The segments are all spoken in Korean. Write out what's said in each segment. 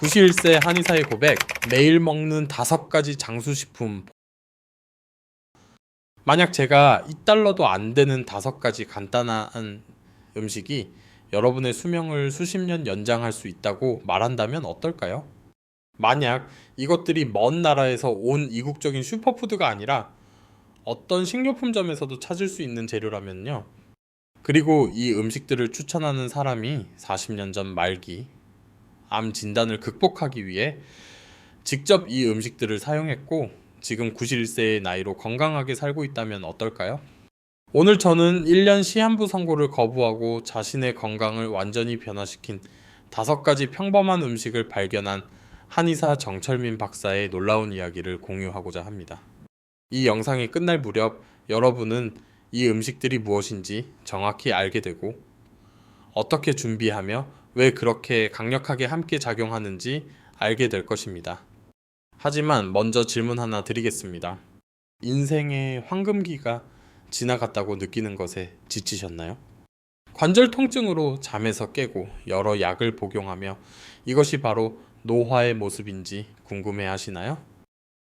91세 한의사의 고백, 매일 먹는 5가지 장수식품. 만약 제가 $1도 안 되는 5가지 간단한 음식이 여러분의 수명을 수십 년 연장할 수 있다고 말한다면 어떨까요? 만약 이것들이 먼 나라에서 온 이국적인 슈퍼푸드가 아니라 어떤 식료품점에서도 찾을 수 있는 재료라면요. 그리고 이 음식들을 추천하는 사람이 40년 전 말기 암 진단을 극복하기 위해 직접 이 음식들을 사용했고 지금 91세의 나이로 건강하게 살고 있다면 어떨까요? 오늘 저는 1년 시한부 선고를 거부하고 자신의 건강을 완전히 변화시킨 5가지 평범한 음식을 발견한 한의사 정철민 박사의 놀라운 이야기를 공유하고자 합니다. 이 영상이 끝날 무렵 여러분은 이 음식들이 무엇인지 정확히 알게 되고 어떻게 준비하며 왜 그렇게 강력하게 함께 작용하는지 알게 될 것입니다. 하지만 먼저 질문 하나 드리겠습니다. 인생의 황금기가 지나갔다고 느끼는 것에 지치셨나요? 관절 통증으로 잠에서 깨고 여러 약을 복용하며 이것이 바로 노화의 모습인지 궁금해 하시나요?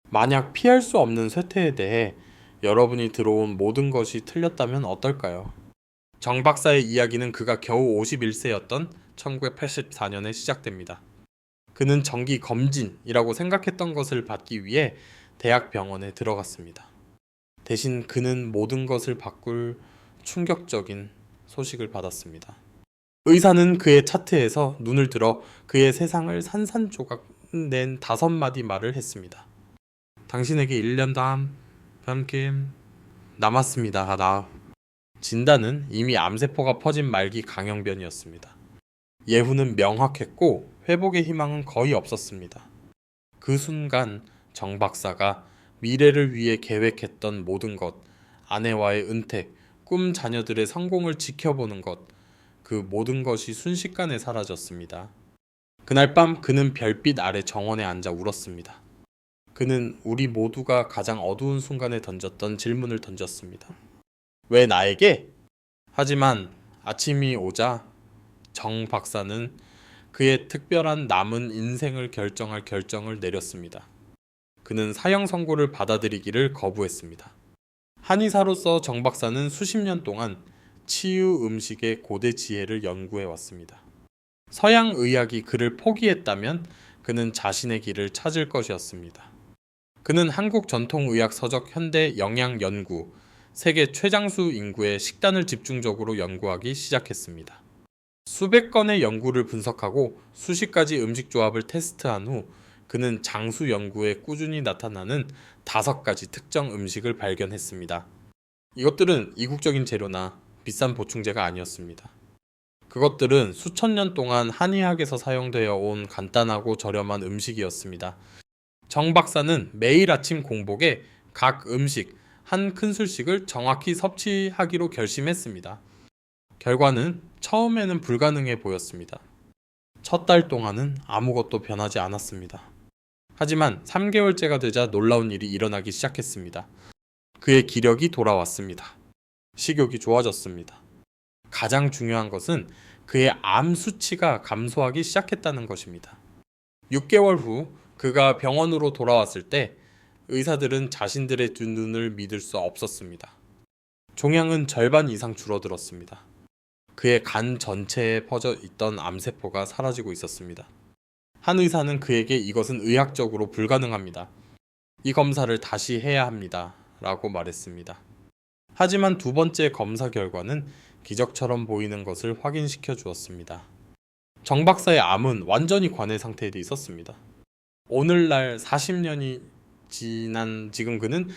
만약 피할 수 없는 쇠퇴에 대해 여러분이 들어온 모든 것이 틀렸다면 어떨까요? 정 박사의 이야기는 그가 겨우 51세였던 1984년에 시작됩니다. 그는 정기 검진이라고 생각했던 것을 받기 위해 대학병원에 들어갔습니다. 대신 그는 모든 것을 바꿀 충격적인 소식을 받았습니다. 의사는 그의 차트에서 눈을 들어 그의 세상을 산산조각 낸 5마디 말을 했습니다. 당신에게 1년 함께 남았습니다. 진단은 이미 암세포가 퍼진 말기 강형변이었습니다. 예후는 명확했고 회복의 희망은 거의 없었습니다. 그 순간 정 박사가 미래를 위해 계획했던 모든 것, 아내와의 은퇴, 꿈 자녀들의 성공을 지켜보는 것, 그 모든 것이 순식간에 사라졌습니다. 그날 밤 그는 별빛 아래 정원에 앉아 울었습니다. 그는 우리 모두가 가장 어두운 순간에 던졌던 질문을 던졌습니다. 왜 나에게? 하지만 아침이 오자 정 박사는 그의 특별한 남은 인생을 결정할 결정을 내렸습니다. 그는 사형 선고를 받아들이기를 거부했습니다. 한의사로서 정 박사는 수십 년 동안 치유 음식의 고대 지혜를 연구해 왔습니다. 서양 의학이 그를 포기했다면 그는 자신의 길을 찾을 것이었습니다. 그는 한국 전통의학 서적 현대 영양 연구, 세계 최장수 인구의 식단을 집중적으로 연구하기 시작했습니다. 수백 건의 연구를 분석하고 수십 가지 음식 조합을 테스트한 후 그는 장수 연구에 꾸준히 나타나는 5가지 특정 음식을 발견했습니다. 이것들은 이국적인 재료나 비싼 보충제가 아니었습니다. 그것들은 수천 년 동안 한의학에서 사용되어 온 간단하고 저렴한 음식이었습니다. 정 박사는 매일 아침 공복에 각 음식 한 큰술씩을 정확히 섭취하기로 결심했습니다. 결과는 처음에는 불가능해 보였습니다. 첫 달 동안은 아무것도 변하지 않았습니다. 하지만 3개월째가 되자 놀라운 일이 일어나기 시작했습니다. 그의 기력이 돌아왔습니다. 식욕이 좋아졌습니다. 가장 중요한 것은 그의 암 수치가 감소하기 시작했다는 것입니다. 6개월 후 그가 병원으로 돌아왔을 때 의사들은 자신들의 두 눈을 믿을 수 없었습니다. 종양은 절반 이상 줄어들었습니다. 그의 간 전체에 퍼져 있던 암세포가 사라지고 있었습니다. 한 의사는 그에게 이것은 의학적으로 불가능합니다. 이 검사를 다시 해야 합니다. 라고 말했습니다. 하지만 2번째 검사 결과는 기적처럼 보이는 것을 확인시켜 주었습니다. 정 박사의 암은 완전히 관해 상태에 있었습니다. 오늘날 40년이 지난 지금 그는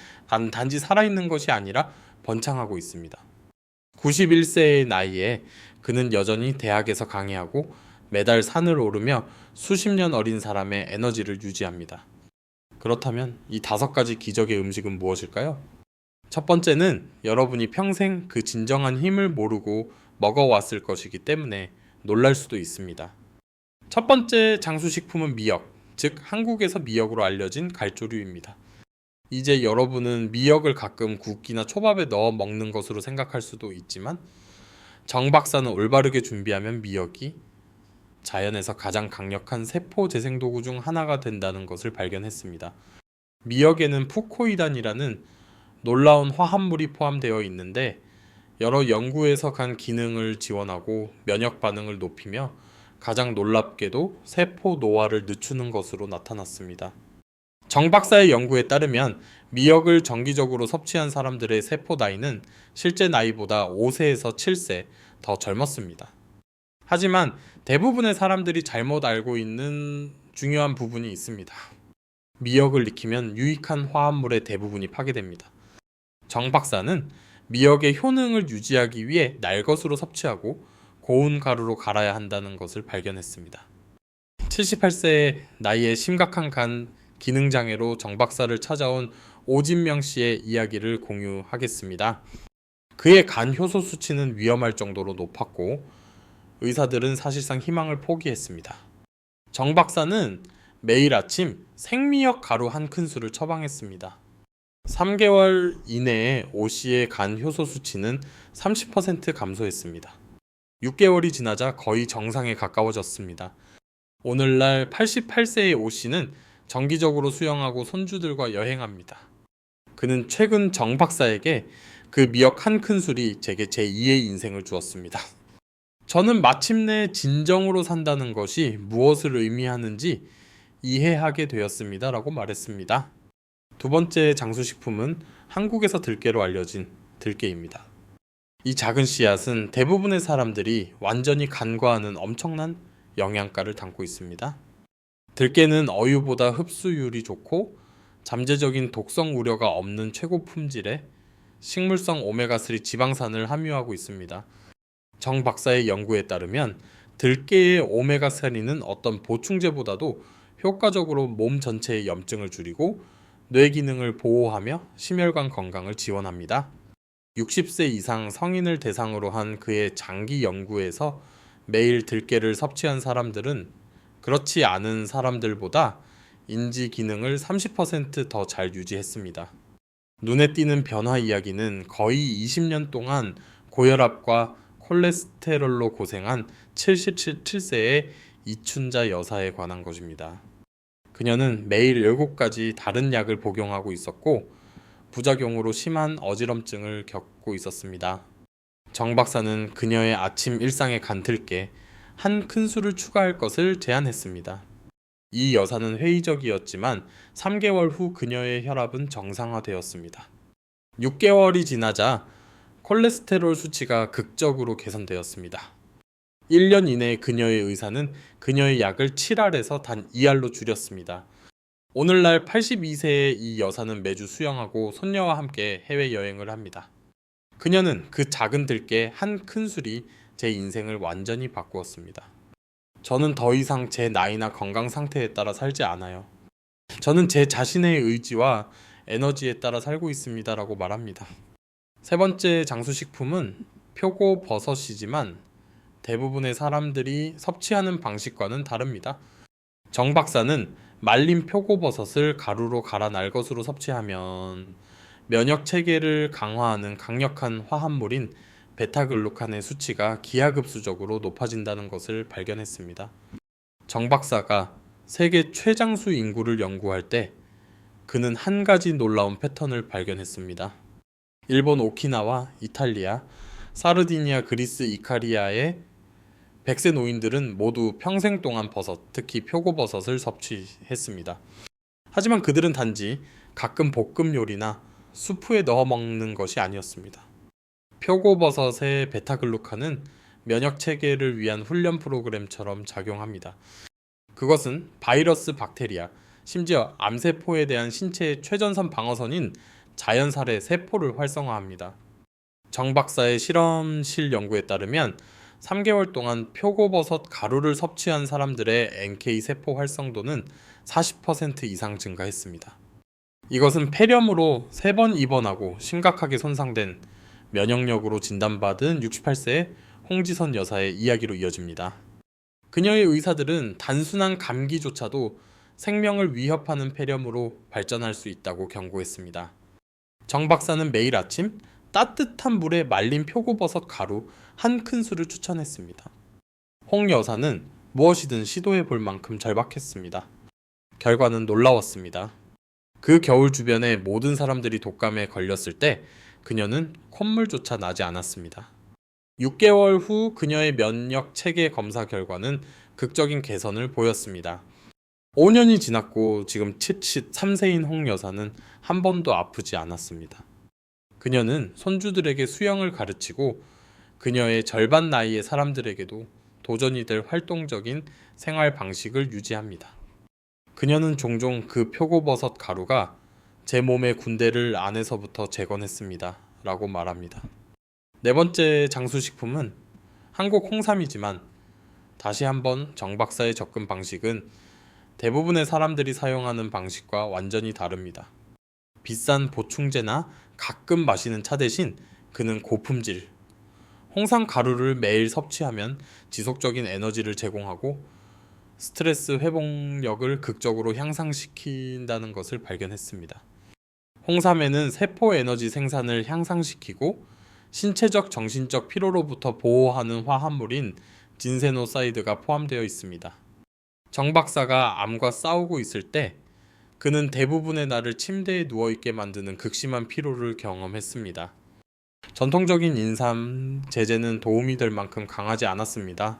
단지 살아있는 것이 아니라 번창하고 있습니다. 91세의 나이에 그는 여전히 대학에서 강의하고 매달 산을 오르며 수십 년 어린 사람의 에너지를 유지합니다. 그렇다면 이 5가지 기적의 음식은 무엇일까요? 첫 번째는 여러분이 평생 그 진정한 힘을 모르고 먹어왔을 것이기 때문에 놀랄 수도 있습니다. 첫 번째 장수식품은 미역, 즉 한국에서 미역으로 알려진 갈조류입니다. 이제 여러분은 미역을 가끔 국이나 초밥에 넣어 먹는 것으로 생각할 수도 있지만 정 박사는 올바르게 준비하면 미역이 자연에서 가장 강력한 세포 재생 도구 중 하나가 된다는 것을 발견했습니다. 미역에는 푸코이단이라는 놀라운 화합물이 포함되어 있는데 여러 연구에서 간 기능을 지원하고 면역 반응을 높이며 가장 놀랍게도 세포 노화를 늦추는 것으로 나타났습니다. 정 박사의 연구에 따르면 미역을 정기적으로 섭취한 사람들의 세포 나이는 실제 나이보다 5세에서 7세 더 젊었습니다. 하지만 대부분의 사람들이 잘못 알고 있는 중요한 부분이 있습니다. 미역을 익히면 유익한 화합물의 대부분이 파괴됩니다. 정 박사는 미역의 효능을 유지하기 위해 날것으로 섭취하고 고운 가루로 갈아야 한다는 것을 발견했습니다. 78세의 나이에 심각한 간 기능장애로 정 박사를 찾아온 오진명 씨의 이야기를 공유하겠습니다. 그의 간 효소 수치는 위험할 정도로 높았고 의사들은 사실상 희망을 포기했습니다. 정 박사는 매일 아침 생미역 가루 한 큰술을 처방했습니다. 3개월 이내에 오 씨의 간 효소 수치는 30% 감소했습니다. 6개월이 지나자 거의 정상에 가까워졌습니다. 오늘날 88세의 오 씨는 정기적으로 수영하고 손주들과 여행합니다. 그는 최근 정 박사에게 그 미역 한 큰술이 제게 제2의 인생을 주었습니다. 저는 마침내 진정으로 산다는 것이 무엇을 의미하는지 이해하게 되었습니다. 라고 말했습니다. 두 번째 장수식품은 한국에서 들깨로 알려진 들깨입니다. 이 작은 씨앗은 대부분의 사람들이 완전히 간과하는 엄청난 영양가를 담고 있습니다. 들깨는 어유보다 흡수율이 좋고 잠재적인 독성 우려가 없는 최고 품질의 식물성 오메가3 지방산을 함유하고 있습니다. 정 박사의 연구에 따르면 들깨의 오메가3는 어떤 보충제보다도 효과적으로 몸 전체의 염증을 줄이고 뇌 기능을 보호하며 심혈관 건강을 지원합니다. 60세 이상 성인을 대상으로 한 그의 장기 연구에서 매일 들깨를 섭취한 사람들은 그렇지 않은 사람들보다 인지 기능을 30% 더 잘 유지했습니다. 눈에 띄는 변화 이야기는 거의 20년 동안 고혈압과 콜레스테롤로 고생한 77세의 이춘자 여사에 관한 것입니다. 그녀는 매일 7가지 다른 약을 복용하고 있었고 부작용으로 심한 어지럼증을 겪고 있었습니다. 정 박사는 그녀의 아침 일상에 간 들깨 한 큰술을 추가할 것을 제안했습니다. 이 여사는 회의적이었지만 3개월 후 그녀의 혈압은 정상화되었습니다. 6개월이 지나자 콜레스테롤 수치가 극적으로 개선되었습니다. 1년 이내에 그녀의 의사는 그녀의 약을 7알에서 단 2알로 줄였습니다. 오늘날 82세의 이 여사는 매주 수영하고 손녀와 함께 해외여행을 합니다. 그녀는 그 작은 들깨 한 큰술이 제 인생을 완전히 바꾸었습니다. 저는 더 이상 제 나이나 건강 상태에 따라 살지 않아요. 저는 제 자신의 의지와 에너지에 따라 살고 있습니다. 라고 말합니다. 세 번째 장수식품은 표고버섯이지만 대부분의 사람들이 섭취하는 방식과는 다릅니다. 정 박사는 말린 표고버섯을 가루로 갈아 날것으로 섭취하면 면역 체계를 강화하는 강력한 화합물인 베타글루칸의 수치가 기하급수적으로 높아진다는 것을 발견했습니다. 정 박사가 세계 최장수 인구를 연구할 때 그는 한 가지 놀라운 패턴을 발견했습니다. 일본 오키나와, 이탈리아, 사르디니아, 그리스, 이카리아의 100세 노인들은 모두 평생 동안 버섯, 특히 표고버섯을 섭취했습니다. 하지만 그들은 단지 가끔 볶음 요리나 수프에 넣어 먹는 것이 아니었습니다. 표고버섯의 베타글루칸은 면역 체계를 위한 훈련 프로그램처럼 작용합니다. 그것은 바이러스, 박테리아, 심지어 암세포에 대한 신체의 최전선 방어선인 자연살의 세포를 활성화합니다. 정 박사의 실험실 연구에 따르면 3개월 동안 표고버섯 가루를 섭취한 사람들의 NK 세포 활성도는 40% 이상 증가했습니다. 이것은 폐렴으로 3번 입원하고 심각하게 손상된 면역력으로 진단받은 68세의 홍지선 여사의 이야기로 이어집니다. 그녀의 의사들은 단순한 감기조차도 생명을 위협하는 폐렴으로 발전할 수 있다고 경고했습니다. 정 박사는 매일 아침 따뜻한 물에 말린 표고버섯 가루 한 큰술을 추천했습니다. 홍 여사는 무엇이든 시도해 볼 만큼 절박했습니다. 결과는 놀라웠습니다. 그 겨울 주변의 모든 사람들이 독감에 걸렸을 때 그녀는 콧물조차 나지 않았습니다. 6개월 후 그녀의 면역 체계 검사 결과는 극적인 개선을 보였습니다. 5년이 지났고 지금 73세인 홍 여사는 한 번도 아프지 않았습니다. 그녀는 손주들에게 수영을 가르치고 그녀의 절반 나이의 사람들에게도 도전이 될 활동적인 생활 방식을 유지합니다. 그녀는 종종 그 표고버섯 가루가 제 몸의 군대를 안에서부터 재건했습니다. 라고 말합니다. 네 번째 장수식품은 한국 홍삼이지만 다시 한번 정 박사의 접근 방식은 대부분의 사람들이 사용하는 방식과 완전히 다릅니다. 비싼 보충제나 가끔 마시는 차 대신 그는 고품질, 홍삼 가루를 매일 섭취하면 지속적인 에너지를 제공하고 스트레스 회복력을 극적으로 향상시킨다는 것을 발견했습니다. 홍삼에는 세포 에너지 생산을 향상시키고 신체적 정신적 피로로부터 보호하는 화합물인 진세노사이드가 포함되어 있습니다. 정 박사가 암과 싸우고 있을 때 그는 대부분의 날을 침대에 누워있게 만드는 극심한 피로를 경험했습니다. 전통적인 인삼 제제는 도움이 될 만큼 강하지 않았습니다.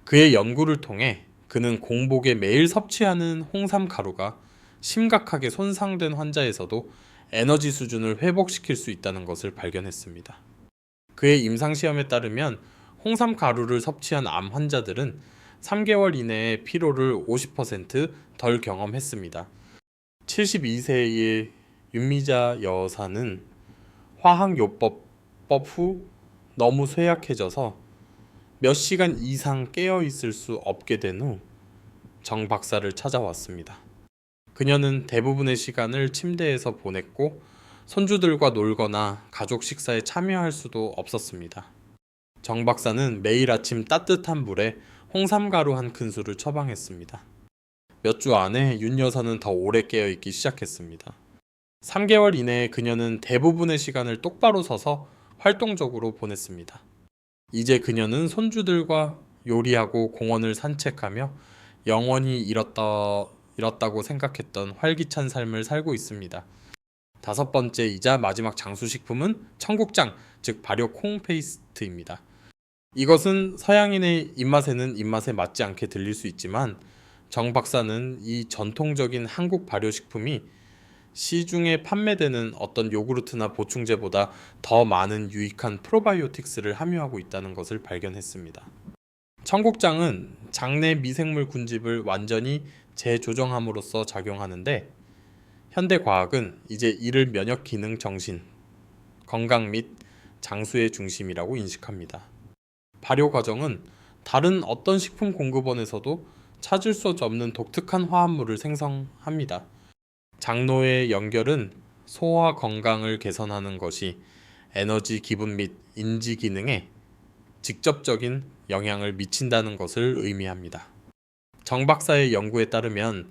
그의 연구를 통해 그는 공복에 매일 섭취하는 홍삼 가루가 심각하게 손상된 환자에서도 에너지 수준을 회복시킬 수 있다는 것을 발견했습니다. 그의 임상시험에 따르면 홍삼 가루를 섭취한 암 환자들은 3개월 이내에 피로를 50%덜 경험했습니다. 72세의 윤미자 여사는 화학요법 후 너무 쇠약해져서 몇 시간 이상 깨어 있을 수 없게 된 후 정 박사를 찾아왔습니다. 그녀는 대부분의 시간을 침대에서 보냈고 손주들과 놀거나 가족 식사에 참여할 수도 없었습니다. 정 박사는 매일 아침 따뜻한 물에 홍삼가루 한 큰술을 처방했습니다. 몇 주 안에 윤 여사는 더 오래 깨어 있기 시작했습니다. 3개월 이내에 그녀는 대부분의 시간을 똑바로 서서 활동적으로 보냈습니다. 이제 그녀는 손주들과 요리하고 공원을 산책하며 영원히 잃었다고 생각했던 활기찬 삶을 살고 있습니다. 다섯 번째이자 마지막 장수식품은 청국장, 즉 발효 콩 페이스트입니다. 이것은 서양인의 입맛에는 입맛에 맞지 않게 들릴 수 있지만 정 박사는 이 전통적인 한국 발효식품이 시중에 판매되는 어떤 요구르트나 보충제보다 더 많은 유익한 프로바이오틱스를 함유하고 있다는 것을 발견했습니다. 청국장은 장내 미생물 군집을 완전히 재조정함으로써 작용하는데 현대 과학은 이제 이를 면역 기능 정신, 건강 및 장수의 중심이라고 인식합니다. 발효 과정은 다른 어떤 식품 공급원에서도 찾을 수 없는 독특한 화합물을 생성합니다. 장로의 연결은 소화 건강을 개선하는 것이 에너지 기분 및 인지 기능에 직접적인 영향을 미친다는 것을 의미합니다. 정 박사의 연구에 따르면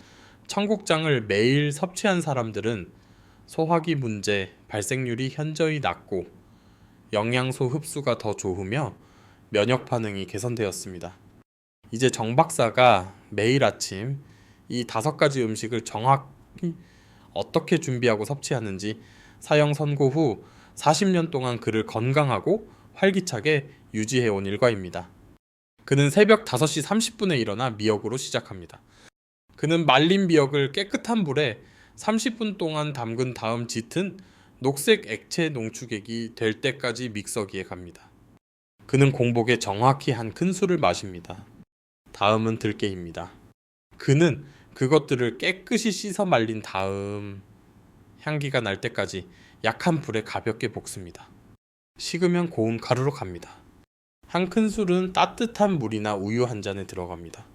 청국장을 매일 섭취한 사람들은 소화기 문제 발생률이 현저히 낮고 영양소 흡수가 더 좋으며 면역 반응이 개선되었습니다. 이제 정 박사가 매일 아침 이 5가지 음식을 정확히 어떻게 준비하고 섭취하는지 사형 선고 후 40년 동안 그를 건강하고 활기차게 유지해온 일과입니다. 그는 새벽 5시 30분에 일어나 미역으로 시작합니다. 그는 말린 미역을 깨끗한 물에 30분 동안 담근 다음 짙은 녹색 액체 농축액이 될 때까지 믹서기에 갑니다. 그는 공복에 정확히 한 큰술을 마십니다. 다음은 들깨입니다. 그는 그것들을 깨끗이 씻어 말린 다음 향기가 날 때까지 약한 불에 가볍게 볶습니다. 식으면 고운 가루로 갑니다. 한 큰술은 따뜻한 물이나 우유 한 잔에 들어갑니다.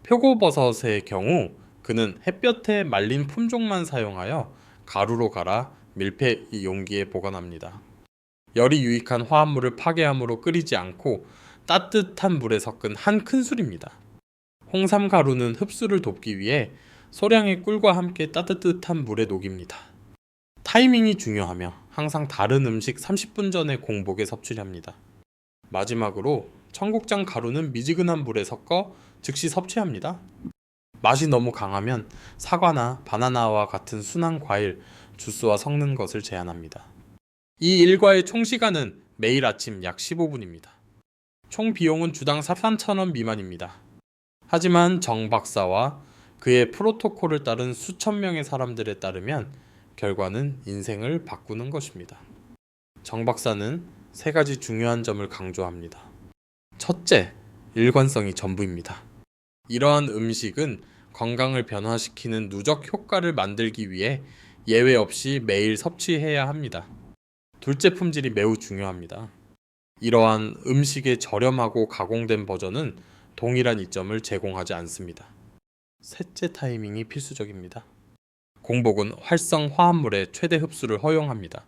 표고버섯의 경우 그는 햇볕에 말린 품종만 사용하여 가루로 갈아 밀폐 용기에 보관합니다. 열이 유익한 화합물을 파괴함으로 끓이지 않고 따뜻한 물에 섞은 한 큰술입니다. 홍삼 가루는 흡수를 돕기 위해 소량의 꿀과 함께 따뜻한 물에 녹입니다. 타이밍이 중요하며 항상 다른 음식 30분 전에 공복에 섭취합니다. 마지막으로 청국장 가루는 미지근한 물에 섞어 즉시 섭취합니다. 맛이 너무 강하면 사과나 바나나와 같은 순한 과일, 주스와 섞는 것을 제한합니다. 이 일과의 총 시간은 매일 아침 약 15분입니다. 총 비용은 주당 3,000원 미만입니다. 하지만 정 박사와 그의 프로토콜을 따른 수천 명의 사람들에 따르면 결과는 인생을 바꾸는 것입니다. 정 박사는 세 가지 중요한 점을 강조합니다. 첫째, 일관성이 전부입니다. 이러한 음식은 건강을 변화시키는 누적 효과를 만들기 위해 예외 없이 매일 섭취해야 합니다. 둘째, 품질이 매우 중요합니다. 이러한 음식의 저렴하고 가공된 버전은 동일한 이점을 제공하지 않습니다. 셋째, 타이밍이 필수적입니다. 공복은 활성 화합물의 최대 흡수를 허용합니다.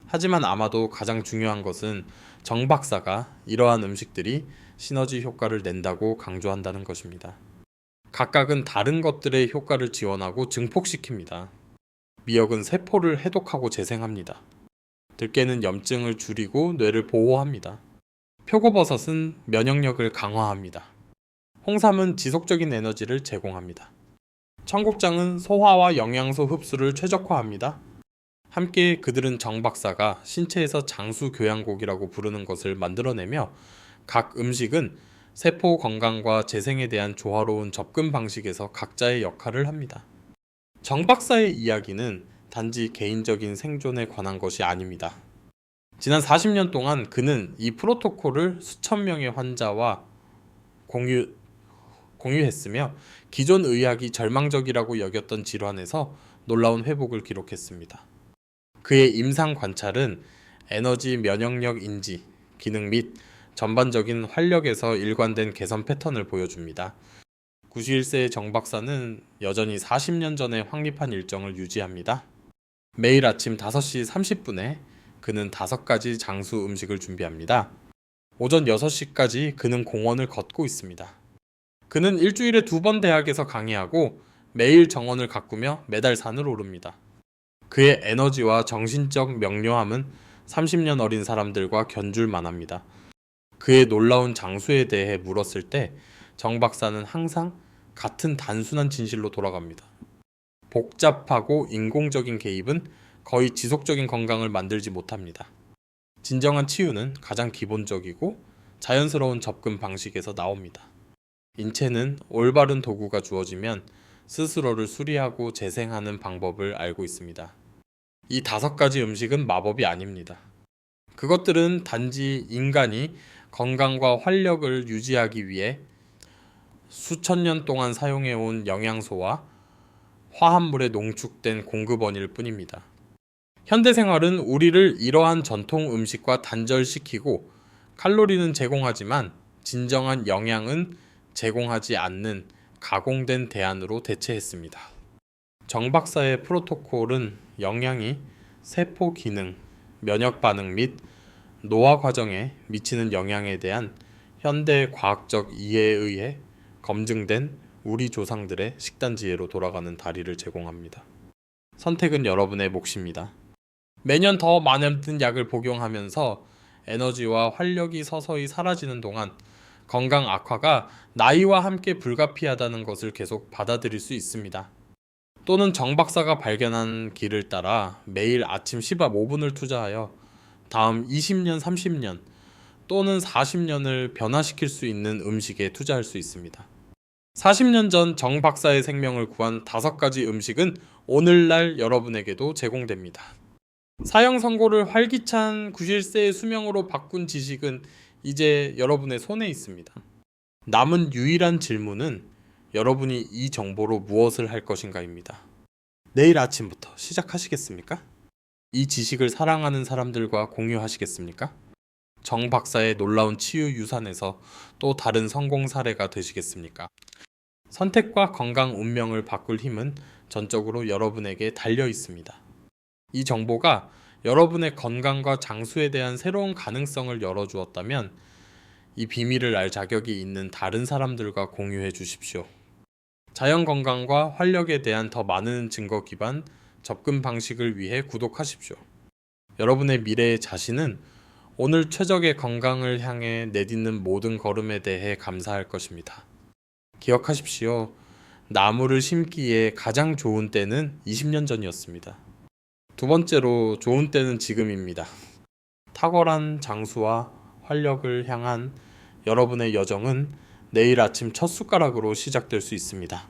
하지만 아마도 가장 중요한 것은 정 박사가 이러한 음식들이 시너지 효과를 낸다고 강조한다는 것입니다. 각각은 다른 것들의 효과를 지원하고 증폭시킵니다. 미역은 세포를 해독하고 재생합니다. 들깨는 염증을 줄이고 뇌를 보호합니다. 표고버섯은 면역력을 강화합니다. 홍삼은 지속적인 에너지를 제공합니다. 청국장은 소화와 영양소 흡수를 최적화합니다. 함께 그들은 정 박사가 신체에서 장수 교양곡이라고 부르는 것을 만들어내며 각 음식은 세포 건강과 재생에 대한 조화로운 접근 방식에서 각자의 역할을 합니다. 정 박사의 이야기는 단지 개인적인 생존에 관한 것이 아닙니다. 지난 40년 동안 그는 이 프로토콜을 수천 명의 환자와 공유했으며 기존 의학이 절망적이라고 여겼던 질환에서 놀라운 회복을 기록했습니다. 그의 임상 관찰은 에너지 면역력 인지, 기능 및 전반적인 활력에서 일관된 개선 패턴을 보여줍니다. 91세의 정 박사는 여전히 40년 전에 확립한 일정을 유지합니다. 매일 아침 5시 30분에 그는 5가지 장수 음식을 준비합니다. 오전 6시까지 그는 공원을 걷고 있습니다. 그는 일주일에 2번 대학에서 강의하고 매일 정원을 가꾸며 매달 산을 오릅니다. 그의 에너지와 정신적 명료함은 30년 어린 사람들과 견줄 만합니다. 그의 놀라운 장수에 대해 물었을 때 정 박사는 항상 같은 단순한 진실로 돌아갑니다. 복잡하고 인공적인 개입은 거의 지속적인 건강을 만들지 못합니다. 진정한 치유는 가장 기본적이고 자연스러운 접근 방식에서 나옵니다. 인체는 올바른 도구가 주어지면 스스로를 수리하고 재생하는 방법을 알고 있습니다. 이 5가지 음식은 마법이 아닙니다. 그것들은 단지 인간이 건강과 활력을 유지하기 위해 수천 년 동안 사용해온 영양소와 화합물에 농축된 공급원일 뿐입니다. 현대생활은 우리를 이러한 전통 음식과 단절시키고 칼로리는 제공하지만 진정한 영양은 제공하지 않는 가공된 대안으로 대체했습니다. 정 박사의 프로토콜은 영양이 세포 기능, 면역 반응 및 노화 과정에 미치는 영향에 대한 현대 과학적 이해에 의해 검증된 우리 조상들의 식단 지혜로 돌아가는 다리를 제공합니다. 선택은 여러분의 몫입니다. 매년 더 많은 약을 복용하면서 에너지와 활력이 서서히 사라지는 동안 건강 악화가 나이와 함께 불가피하다는 것을 계속 받아들일 수 있습니다. 또는 정 박사가 발견한 길을 따라 매일 아침 15분을 투자하여 다음 20년, 30년 또는 40년을 변화시킬 수 있는 음식에 투자할 수 있습니다. 40년 전 정 박사의 생명을 구한 5가지 음식은 오늘날 여러분에게도 제공됩니다. 사형 선고를 활기찬 91세의 수명으로 바꾼 지식은 이제 여러분의 손에 있습니다. 남은 유일한 질문은 여러분이 이 정보로 무엇을 할 것인가입니다. 내일 아침부터 시작하시겠습니까? 이 지식을 사랑하는 사람들과 공유하시겠습니까? 정 박사의 놀라운 치유 유산에서 또 다른 성공 사례가 되시겠습니까? 선택과 건강 운명을 바꿀 힘은 전적으로 여러분에게 달려 있습니다. 이 정보가 여러분의 건강과 장수에 대한 새로운 가능성을 열어주었다면 이 비밀을 알 자격이 있는 다른 사람들과 공유해 주십시오. 자연 건강과 활력에 대한 더 많은 증거 기반 접근 방식을 위해 구독하십시오. 여러분의 미래의 자신은 오늘 최적의 건강을 향해 내딛는 모든 걸음에 대해 감사할 것입니다. 기억하십시오. 나무를 심기에 가장 좋은 때는 20년 전이었습니다. 두 번째로 좋은 때는 지금입니다. 탁월한 장수와 활력을 향한 여러분의 여정은 내일 아침 첫 숟가락으로 시작될 수 있습니다.